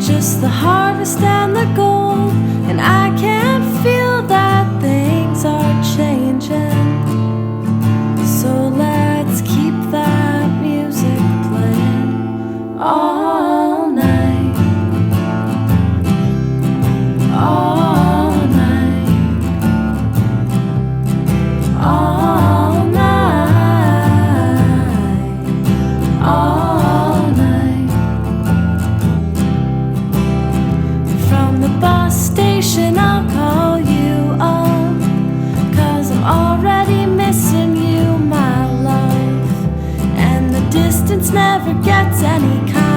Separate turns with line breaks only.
just the harvest and the gold, and I can feel that things are changing. So let's keep that music playing all night, all night, all night, all night. From the bus station I'll call you up, 'cause I'm already missing you, my love. And the distance never gets any kinder.